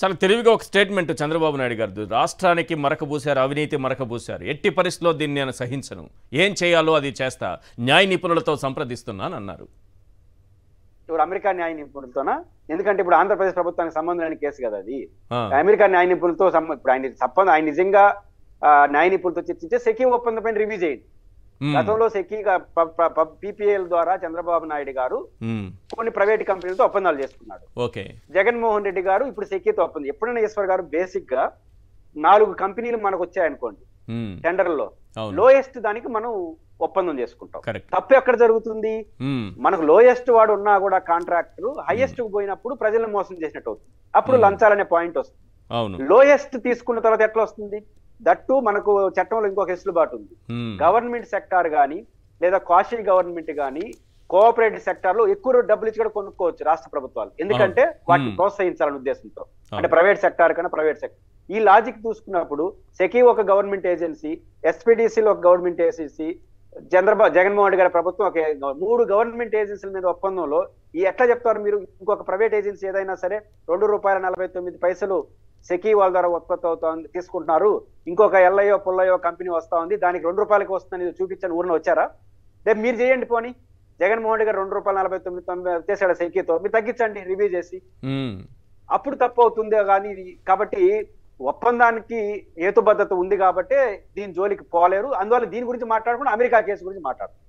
చాలా తెలివిగా ఒక స్టేట్మెంట్ చంద్రబాబు నాయుడు గారు, రాష్ట్రానికి మరకబూశారు, అవినీతి మరకబూశారు, ఎట్టి పరిస్థితుల్లో దీన్ని నేను సహించను, ఏం చేయాలో అది చేస్తా, న్యాయ నిపుణులతో సంప్రదిస్తున్నాను అన్నారు. ఇప్పుడు అమెరికా న్యాయ నిపుణులతోనా? ఎందుకంటే ఇప్పుడు ఆంధ్రప్రదేశ్ ప్రభుత్వానికి సంబంధం లేని కేసు కదా అది. అమెరికా న్యాయ నిపుణులతో ఇప్పుడు ఆయన నిజంగా న్యాయ నిపుణులతో చర్చించే సెకీ ఒప్పందం పైన రివ్యూ చేయండి. గతంలో సెకీగా పీపీఎల్ ద్వారా చంద్రబాబు నాయుడు గారు కొన్ని ప్రైవేట్ కంపెనీలతో ఒప్పందాలు చేసుకున్నాడు. జగన్మోహన్ రెడ్డి గారు ఇప్పుడు సెకీతో ఒప్పందం. ఎప్పుడైనా ఈశ్వర్ గారు బేసిక్ గా 4 కంపెనీలు మనకు వచ్చాయనుకోండి టెండర్లో, లోయెస్ట్ దానికి మనం ఒప్పందం చేసుకుంటాం. తప్పు ఎక్కడ జరుగుతుంది? మనకు లోయెస్ట్ వాడు ఉన్నా కూడా కాంట్రాక్టర్ హైయెస్ట్ కు పోయినప్పుడు ప్రజలను మోసం చేసినట్టు అవుతుంది. అప్పుడు లంచాలనే పాయింట్ వస్తుంది. లోయెస్ట్ తీసుకున్న తర్వాత ఎట్లా వస్తుంది? దట్టు మనకు చట్టంలో ఇంకొక వెసులుబాటు ఉంది. గవర్నమెంట్ సెక్టార్ గానీ లేదా క్వాషీ గవర్నమెంట్ గానీ కోఆపరేటివ్ సెక్టార్ లో ఎక్కువ డబ్బులు ఇచ్చి కూడా కొనుక్కోవచ్చు రాష్ట్ర ప్రభుత్వాలు, ఎందుకంటే వాటిని ప్రోత్సహించాలనే ఉద్దేశంతో. అంటే ప్రైవేట్ సెక్టార్ కన్నా ప్రైవేట్ సెక్టార్. ఈ లాజిక్ చూసుకున్నప్పుడు సెకీ ఒక గవర్నమెంట్ ఏజెన్సీ, ఎస్పీడీసీలో ఒక గవర్నమెంట్ ఏజెన్సీ, జగన్మోహన్ రెడ్డి గారి ప్రభుత్వం ఒక 3 గవర్నమెంట్ ఏజెన్సీల మీద ఒప్పందంలో ఎట్లా చెప్తారు మీరు? ఇంకొక ప్రైవేట్ ఏజెన్సీ ఏదైనా సరే ₹2.49 సెకీ వాళ్ళ ద్వారా ఉత్పత్తి అవుతుంది తీసుకుంటున్నారు, ఇంకొక ఎల్ఐఓ పుల్లయో కంపెనీ వస్తా ఉంది, దానికి ₹2 వస్తుందని చూపించని ఊరిని వచ్చారా? రేపు మీరు చేయండి పోనీ. జగన్మోహన్ రెడ్డి గారు ₹2.49 చేశాడు సెకీతో, మీరు తగ్గించండి రివ్యూ చేసి, అప్పుడు తప్పు అవుతుంది. కానీ కాబట్టి ఒప్పందానికి హేతుబద్ధత ఉంది కాబట్టి దీని జోలికి పోలేరు. అందువల్ల దీని గురించి మాట్లాడకుండా అమెరికా కేసు గురించి మాట్లాడతారు.